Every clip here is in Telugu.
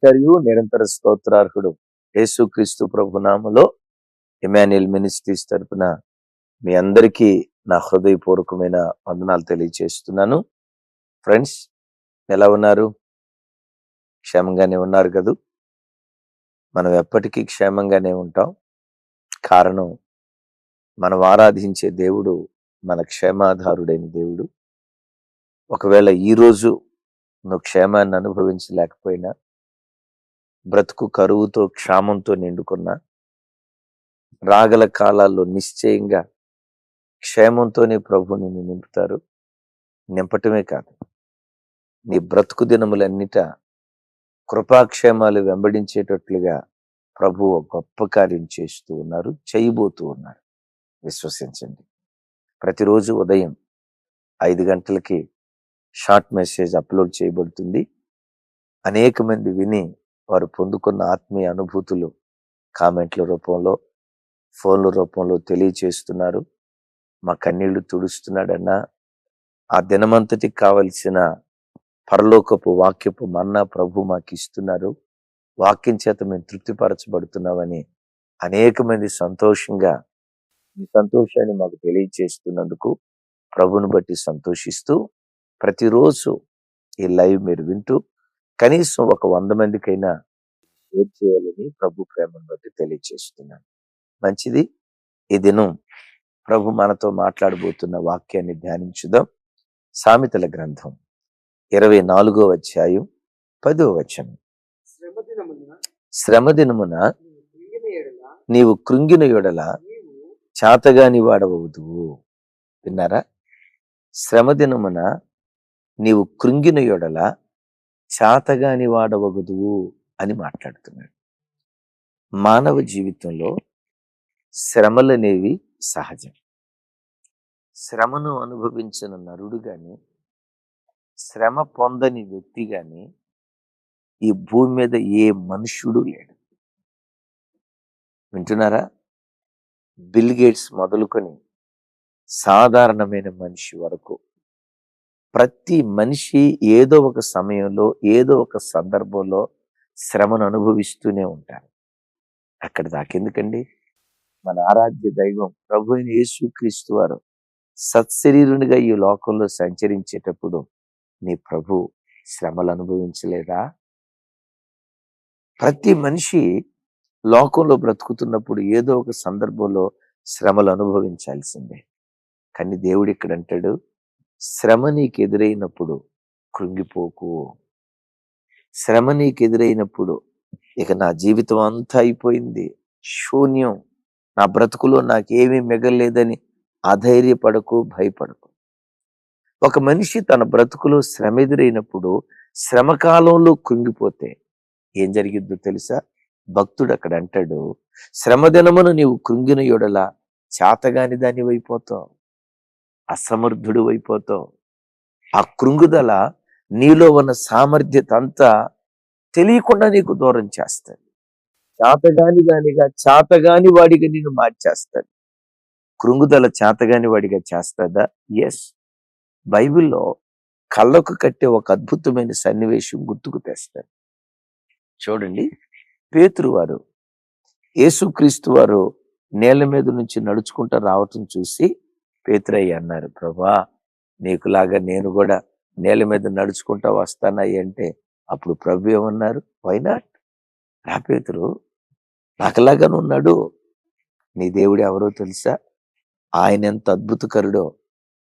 మరియు నిరంతర స్తోత్రార్హుడు యేసుక్రీస్తు ప్రభునామలో ఇమాన్యుయల్ మినిస్ట్రీస్ తరపున మీ అందరికీ నా హృదయపూర్వకమైన వందనాలు తెలియజేస్తున్నాను. ఫ్రెండ్స్, ఎలా ఉన్నారు? క్షేమంగానే ఉన్నారు కదూ? మనం ఎప్పటికీ క్షేమంగానే ఉంటాం. కారణం, మనం ఆరాధించే దేవుడు మన క్షేమాధారుడైన దేవుడు. ఒకవేళ ఈరోజు నువ్వు క్షేమాన్ని అనుభవించలేకపోయినా, బ్రతుకు కరువుతో క్షామంతో నిండుకున్న రాగల కాలాల్లో నిశ్చయంగా క్షేమంతోనే ప్రభు నిన్ను నింపుతారు. నింపటమే కాదు, నీ బ్రతుకు దినములన్నిట కృపాక్షేమాలు వెంబడించేటట్లుగా ప్రభు ఒక గొప్ప కార్యం చేస్తూ ఉన్నారు, చేయబోతూ ఉన్నారు. విశ్వసించండి. ప్రతిరోజు ఉదయం 5 గంటలకి షార్ట్ మెసేజ్ అప్లోడ్ చేయబడుతుంది. అనేక మంది విని వారు పొందుకున్న ఆత్మీయ అనుభూతులు కామెంట్ల రూపంలో, ఫోన్ల రూపంలో తెలియచేస్తున్నారు. మా కన్నీళ్లు తుడుస్తున్నాడన్నా, ఆ దినమంతటికి కావలసిన పరలోకపు వాక్యపు మన్నా ప్రభు మాకు ఇస్తున్నారు, వాక్యం చేత మేము తృప్తిపరచబడుతున్నామని అనేక మంది సంతోషంగా ఈ సంతోషాన్ని మాకు తెలియచేస్తున్నందుకు ప్రభుని బట్టి సంతోషిస్తూ, ప్రతిరోజు ఈ లైవ్ మీరు వింటూ కనీసం ఒక 100 మందికైనా షేర్ చేయాలని ప్రభు ప్రేమను బట్టి తెలియచేస్తున్నాను. మంచిది. ఈ దినం ప్రభు మనతో మాట్లాడబోతున్న వాక్యాన్ని ధ్యానించుదాం. సామెతల గ్రంథం 24వ అధ్యాయం 10వ వచనం. శ్రమ దినమున నీవు కృంగిన యెడల చాతగాని వాడవదువు. విన్నారా? శ్రమ దినమున నీవు కృంగిన యెడల చాతగాని వాడవదువు అని మాట్లాడుతున్నాడు. మానవ జీవితంలో శ్రమలనేవి సహజం. శ్రమను అనుభవించిన నరుడు గాని, శ్రమ పొందని వ్యక్తి గాని ఈ భూమి మీద ఏ మనుష్యుడు లేడు. వింటున్నారా? బిల్ గేట్స్ మొదలుకొని సాధారణమైన మనిషి వరకు ప్రతి మనిషి ఏదో ఒక సమయంలో, ఏదో ఒక సందర్భంలో శ్రమను అనుభవిస్తూనే ఉంటారు. అక్కడ దాకెందుకండి? మన ఆరాధ్య దైవం ప్రభు అయిన యేసుక్రీస్తు వారు సత్శరీరునిగా ఈ లోకంలో సంచరించేటప్పుడు నీ ప్రభు శ్రమలు అనుభవించలేదా? ప్రతి మనిషి లోకంలో బ్రతుకుతున్నప్పుడు ఏదో ఒక సందర్భంలో శ్రమలు అనుభవించాల్సిందే. కానీ దేవుడు ఇక్కడ అంటాడు, శ్రమ నీకు ఎదురైనప్పుడు కృంగిపోకు. శ్రమ నీకు ఎదురైనప్పుడు ఇక నా జీవితం అంతా అయిపోయింది, శూన్యం, నా బ్రతుకులో నాకేమీ మిగలలేదని అధైర్యపడకు, భయపడకు. ఒక మనిషి తన బ్రతుకులో శ్రమ ఎదురైనప్పుడు, శ్రమ కాలంలో కృంగిపోతే ఏం జరిగిద్దో తెలుసా? భక్తుడు అక్కడ అంటాడు, శ్రమ దినమును నీవు కృంగిన యెడల చాతగాని దాని అయిపోతావు, అసమర్థుడు అయిపోతావు. ఆ కృంగుదల నీలో ఉన్న సామర్థ్యత అంతా తెలియకుండా నీకు దూరం చేస్తాడు. చాతగాని దానిగా, చాతగాని వాడిగా నిన్ను మార్చేస్తాడు. కృంగుదల చాతగాని వాడిగా చేస్తాదా? ఎస్. బైబిల్లో కళ్ళకు కట్టే ఒక అద్భుతమైన సన్నివేశం గుర్తుకు తెస్తాడు. చూడండి, పేతురు వారు యేసుక్రీస్తు వారు నేల మీద నుంచి నడుచుకుంటూ రావటం చూసి పేతురయ్య అన్నారు, ప్రభా, నీకులాగా నేను కూడా నేల మీద నడుచుకుంటా వస్తానయ్య అంటే, అప్పుడు ప్రభు ఏమన్నారు? Why not? రా పేతురు, నాకులాగా ఉన్నాడు. నీ దేవుడు ఎవరో తెలుసా? ఆయన ఎంత అద్భుతకరుడో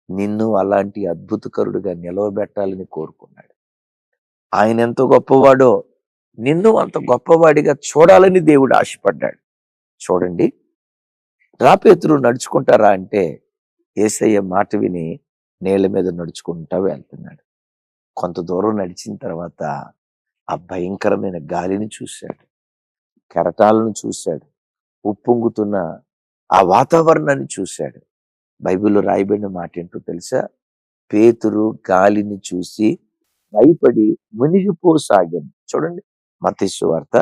నిన్ను అలాంటి అద్భుతకరుడుగా నిలవబెట్టాలని కోరుకున్నాడు. ఆయన ఎంత గొప్పవాడో నిన్ను అంత గొప్పవాడిగా చూడాలని దేవుడు ఆశపడ్డాడు. చూడండి, రా పేతురు నడుచుకుంటారా అంటే యేసయ్య మాట విని నేల మీద నడుచుకుంటా వెళ్తున్నాడు. కొంత దూరం నడిచిన తర్వాత ఆ భయంకరమైన గాలిని చూశాడు, కెరటాలను చూశాడు, ఉప్పొంగుతున్న ఆ వాతావరణాన్ని చూశాడు. బైబిల్లో రాయబడిన మాట ఏంటో తెలుసా? పేతురు గాలిని చూసి భయపడి మునిగిపోసాగాను. చూడండి, మత్తయి సువార్త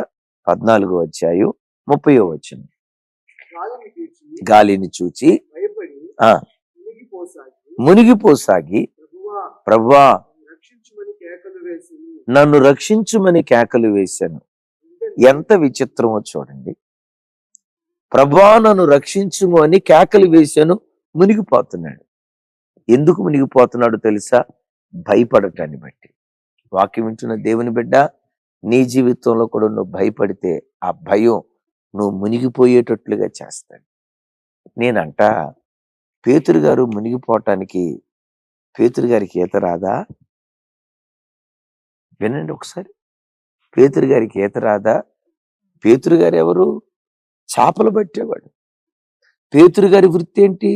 14వ అధ్యాయం 30వ వచనం. గాలిని చూచి మునిగిపోసాగి, ప్రభువా నన్ను రక్షించుమని కేకలు వేశాను. ఎంత విచిత్రమో చూడండి. ప్రభువా నన్ను రక్షించుము అని కేకలు వేశాను, మునిగిపోతున్నాడు. ఎందుకు మునిగిపోతున్నాడు తెలుసా? భయపడటాన్ని బట్టి. వాక్యం వింటున్న దేవుని బిడ్డ, నీ జీవితంలో కూడా నువ్వు భయపడితే ఆ భయం నువ్వు మునిగిపోయేటట్లుగా చేస్తాడు. నేనంట, పేతురు గారు మునిగిపోవటానికి పేతురు గారికి ఈత రాదా? వినండి ఒకసారి. పేతురు గారికి ఈత రాదా? పేతురు గారు ఎవరు? చేపలు పట్టేవాడు. పేతురు గారి వృత్తి ఏంటి?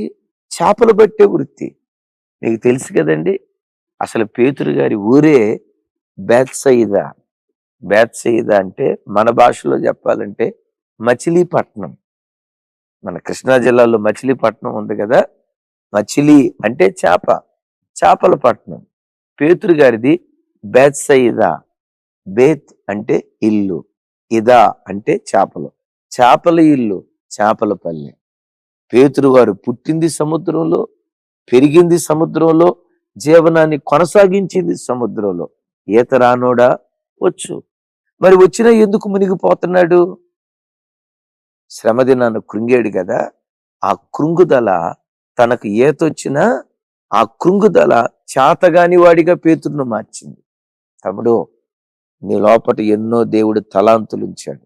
చేపలు పట్టే వృత్తి. మీకు తెలుసు కదండి, అసలు పేతురు గారి ఊరే బేత్సయిదా. బేత్సయిదా అంటే మన భాషలో చెప్పాలంటే మచిలీపట్నం. మన కృష్ణా జిల్లాలో మచిలీపట్నం ఉంది కదా, మచిలీ అంటే చేప, చేపల పట్నం. పేతురు గారిది బేత్సయిదా. బేత్ అంటే ఇల్లు, ఇదా అంటే చేపలు, చేపల ఇల్లు, చేపల పల్లె. పేతురు వారు పుట్టింది సముద్రంలో, పెరిగింది సముద్రంలో, జీవనాన్ని కొనసాగించింది సముద్రంలో. ఈత రానోడా? వచ్చు. మరి వచ్చినా ఎందుకు మునిగిపోతున్నాడు? శ్రమ దినాన్ని కృంగాడు కదా, ఆ కృంగుదల తనకు ఈతొచ్చినా ఆ కృంగుదల చేతగాని వాడిగా పేతురును మార్చింది. తమ్ముడు, నీ లోపట ఎన్నో దేవుడు తలాంతులు ఉంచాడు.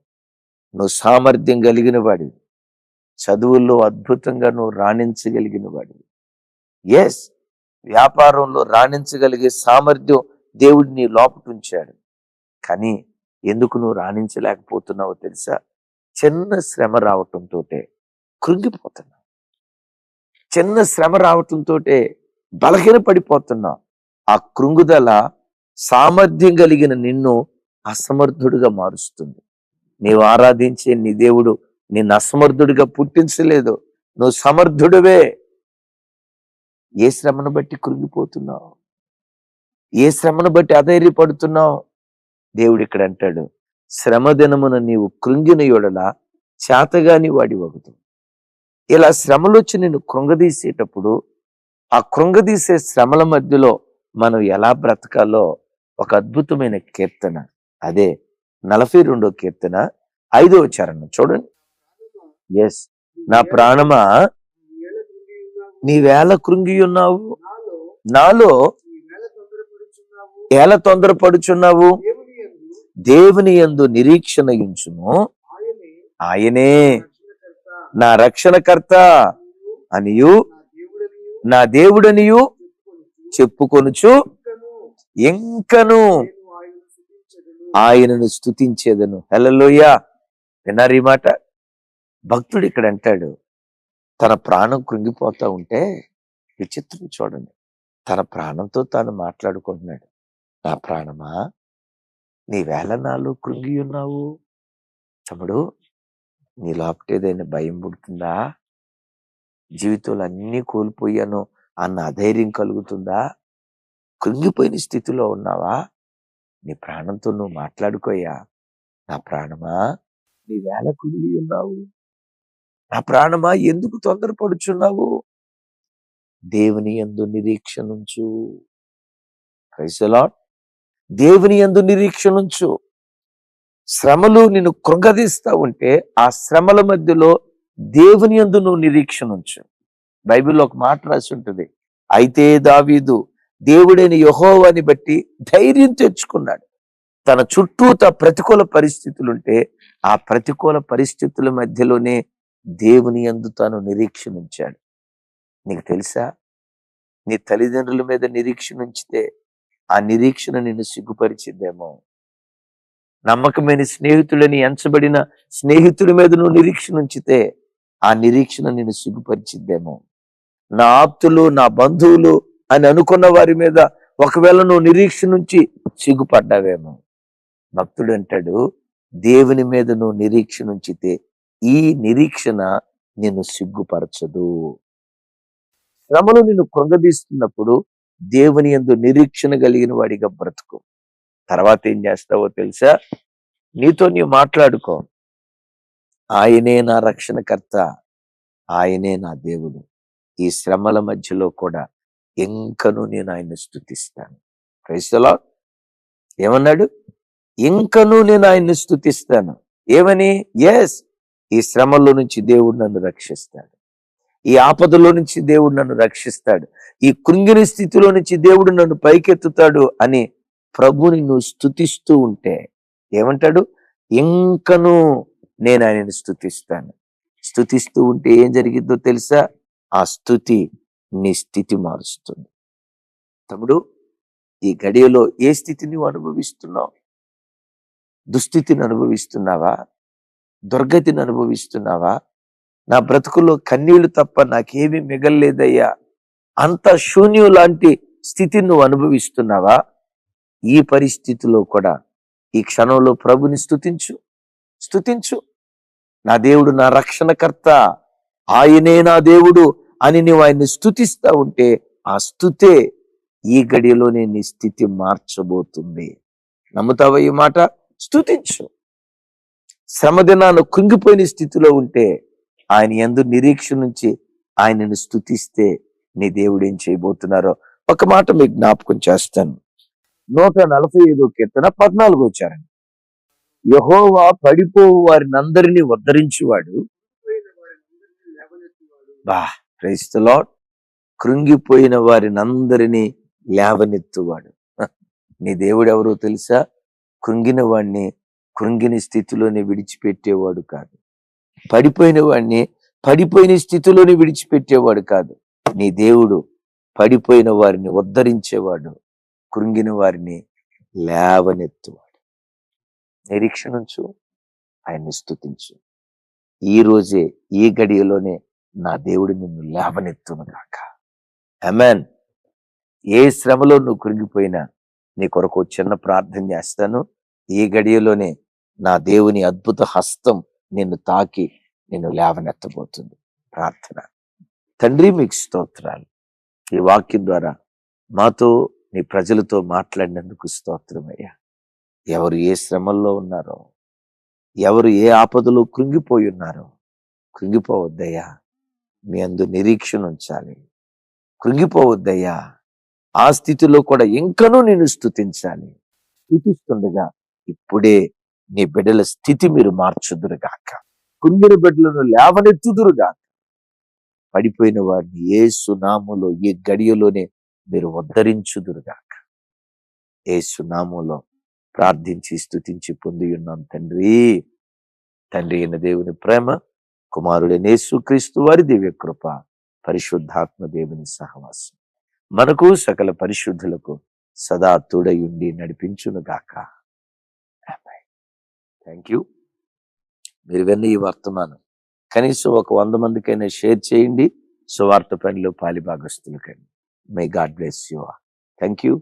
నువ్వు సామర్థ్యం కలిగిన వాడివి. చదువుల్లో అద్భుతంగా నువ్వు రాణించగలిగిన వాడివి. ఎస్, వ్యాపారంలో రాణించగలిగే సామర్థ్యం దేవుడు నీ లోపట ఉంచాడు. కానీ ఎందుకు నువ్వు రాణించలేకపోతున్నావో తెలుసా? చిన్న శ్రమ రావటంతో కృంగిపోతున్నావు. చిన్న శ్రమ రావటంతో బలహీన పడిపోతున్నావు. ఆ కృంగుదల సామర్థ్యం కలిగిన నిన్ను అసమర్థుడిగా మారుస్తుంది. నీవు ఆరాధించే నీ దేవుడు నిన్ను అసమర్థుడిగా పుట్టించలేదు, నువ్వు సమర్థుడివే. ఏ శ్రమను బట్టి కృంగిపోతున్నావు? ఏ శ్రమను బట్టి అధైర్యపడుతున్నావు? దేవుడు ఇక్కడ అంటాడు, శ్రమ దినమున నీవు కృంగిన యొడల చేతగాని వాడి వగుదు. ఇలా శ్రమలు వచ్చి నిన్ను కృంగదీసేటప్పుడు, ఆ కృంగదీసే శ్రమల మధ్యలో మనం ఎలా బ్రతకాలో ఒక అద్భుతమైన కీర్తన, అదే 42వ కీర్తన 5వ చరణం చూడండి. ఎస్, నా ప్రాణమా నీవేళ కృంగి ఉన్నావు, నాలో ఎలా తొందరపడుచున్నావు? దేవుని యందు నిరీక్షణ ఉంచుము, ఆయనే నా రక్షణకర్త అనియు నా దేవుడనియు చెప్పుకొనుచు ఇంకను ఆయనను స్తుతించేదను. హల్లెలూయా. విన్నారు ఈ మాట? భక్తుడు ఇక్కడ అంటాడు, తన ప్రాణం కృంగిపోతా ఉంటే విచిత్రం చూడండి, తన ప్రాణంతో తాను మాట్లాడుకుంటున్నాడు. నా ప్రాణమా నీవేళ నాలో కృంగి ఉన్నావు? తమ్ముడు, నీ లోపట ఏదైనా భయం పుడుతుందా? జీవితంలో అన్నీ కోల్పోయాను అన్న అధైర్యం కలుగుతుందా? కృంగిపోయిన స్థితిలో ఉన్నావా? నీ ప్రాణంతో నువ్వు మాట్లాడుకోయా. నా ప్రాణమా నీవేళ కృంగి ఉన్నావు? నా ప్రాణమా ఎందుకు తొందరపడుచున్నావు? దేవుని యందు నిరీక్షణుంచు. Praise the lord. దేవుని యందు నిరీక్షణుంచు. శ్రమలు నిన్ను కృంగదీస్తా ఉంటే ఆ శ్రమల మధ్యలో దేవుని యందు నువ్వు నిరీక్షణుంచు. బైబిల్లో ఒక మాట రాసి ఉంటుంది, అయితే దావీదు దేవుడైన యెహోవాని బట్టి ధైర్యం తెచ్చుకున్నాడు. తన చుట్టూత ప్రతికూల పరిస్థితులుంటే ఆ ప్రతికూల పరిస్థితుల మధ్యలోనే దేవుని యందు తాను నిరీక్షణ ఉంచాడు. నీకు తెలుసా, నీ తల్లిదండ్రుల మీద నిరీక్షణ ఉంచితే ఆ నిరీక్షణ నిన్ను సిగ్గుపరిచిందేమో. నమ్మకమైన స్నేహితులని ఎంచబడిన స్నేహితుడి మీద నువ్వు నిరీక్షణ ఉంచితే ఆ నిరీక్షణ నిన్ను సిగ్గుపరిచిందేమో. నా ఆప్తులు, నా బంధువులు అని అనుకున్న వారి మీద ఒకవేళ నువ్వు నిరీక్షణ ఉంచి సిగ్గుపడ్డావేమో. భక్తుడు అంటాడు, దేవుని మీద నువ్వు నిరీక్షణ ఉంచితే ఈ నిరీక్షణ నిన్ను సిగ్గుపరచదు. శ్రమలు నిన్ను కృంగదీస్తున్నప్పుడు దేవుని యందు నిరీక్షణ కలిగిన వాడిగా బ్రతుకు. తర్వాత ఏం చేస్తావో తెలుసా? నీతో నీవు మాట్లాడుకో, ఆయనే నా రక్షణకర్త, ఆయనే నా దేవుడు. ఈ శ్రమల మధ్యలో కూడా ఇంకను నేను ఆయన్ని స్తుతిస్తాను. Praise the lord. ఏమన్నాడు? ఇంకనూ నేను ఆయన్ని స్తుతిస్తాను. ఏమని? ఎస్, ఈ శ్రమల్లో నుంచి దేవుడు నన్ను రక్షిస్తాడు, ఈ ఆపదలో నుంచి దేవుడు నన్ను రక్షిస్తాడు, ఈ కృంగిన స్థితిలో నుంచి దేవుడు నన్ను పైకెత్తుతాడు అని ప్రభుని నువ్వు స్తుతిస్తూ ఉంటే ఏమంటాడు? ఇంకనూ నేను ఆయనను స్తుతిస్తాను. స్తుతిస్తూ ఉంటే ఏం జరిగిద్దో తెలుసా? ఆ స్తుతి నీ స్థితి మారుస్తుంది. తమ్ముడు, ఈ గడియలో ఏ స్థితిని నువ్వు అనుభవిస్తున్నావు? దుస్థితిని అనుభవిస్తున్నావా? దుర్గతిని అనుభవిస్తున్నావా? నా బ్రతుకులో కన్నీళ్లు తప్ప నాకేమీ మిగల్లేదయ్యా, అంత శూన్యం లాంటి స్థితిని నువ్వు అనుభవిస్తున్నావా? ఈ పరిస్థితిలో కూడా ఈ క్షణంలో ప్రభుని స్తుతించు, స్తుతించు. నా దేవుడు నా రక్షణకర్త, ఆయనే నా దేవుడు అని నువ్వు ఆయన్ని స్తుతిస్తా ఉంటే ఆ స్తుతే ఈ గడియలోనే నీ స్థితి మార్చబోతుంది. నమ్ముతావా ఈ మాట? స్తుతించు. శ్రమదినాన కుంగిపోయిన స్థితిలో ఉంటే ఆయన యందు నిరీక్షణ నుంచి ఆయనను స్తుతిస్తే నీ దేవుడు ఏం చేయబోతున్నారో ఒక మాట మీకు జ్ఞాపకం చేస్తాను. 145 కీర్తన 14 వచ్చారండి. యెహోవా పడిపోవు వారిని అందరినీ ఉద్ధరించువాడు. బా, ప్రైజ్ ది లార్డ్. కృంగిపోయిన వారిని అందరినీ లేవనెత్తువాడు. నీ దేవుడు ఎవరో తెలుసా? కృంగిన వాడిని కృంగిన స్థితిలోనే విడిచిపెట్టేవాడు కాదు. పడిపోయిన వాడిని పడిపోయిన స్థితిలోనే విడిచిపెట్టేవాడు కాదు. నీ దేవుడు పడిపోయిన వారిని ఉద్ధరించేవాడు, కృంగిన వారిని లేవనెత్తువాడు. నిరీక్షణించు, ఆయన్ని స్తుతించు. ఈ రోజే ఈ గడియలోనే నా దేవుడు నిన్ను లేవనెత్తును గాక. ఆమేన్. ఏ శ్రమలో నువ్వు కృంగిపోయినా నీ కొరకు చిన్న ప్రార్థన చేస్తాను. ఈ గడియలోనే నా దేవుని అద్భుత హస్తం నిన్ను తాకి నిన్ను లేవనెత్తబోతుంది. ప్రార్థన. తండ్రి, మీకు స్తోత్రాలు. ఈ వాక్యం ద్వారా మాతో నీ ప్రజలతో మాట్లాడినందుకు స్తోత్రమయ్యా. ఎవరు ఏ శ్రమల్లో ఉన్నారో, ఎవరు ఏ ఆపదలో కృంగిపోయి ఉన్నారో కృంగిపోవద్దయ్యా. మీ అందు నిరీక్షణ ఉంచాలి. కృంగిపోవద్దయ్యా. ఆ స్థితిలో కూడా ఇంకనూ నేను స్తుతించాలి. స్తుతిస్తుండగా ఇప్పుడే నీ బిడ్డల స్థితి మీరు మార్చుదురుగాక. కృంగిన బిడ్డలను లేవనెత్తుదురుగాక. పడిపోయిన వారిని యేసు నామములో ఈ గడియలోనే మీరు ఉద్ధరించుదురుగాక. యేసు నామములో ప్రార్థించి స్తుతించి పొంది ఉన్నాం తండ్రి. తండ్రి అయిన దేవుని ప్రేమ, కుమారుడైన యేసుక్రీస్తు వారి దివ్య కృప, పరిశుద్ధాత్మ దేవుని సహవాసం మనకు సకల పరిశుద్ధులకు సదా తోడయుండి నడిపించును గాక. Thank you. మీరు విన్న ఈ వర్తమానం కనీసం ఒక 100 మందికైనా షేర్ చేయండి. సువార్త పనిలో పాలిభాగస్తులు కండి. May God bless you. Thank you.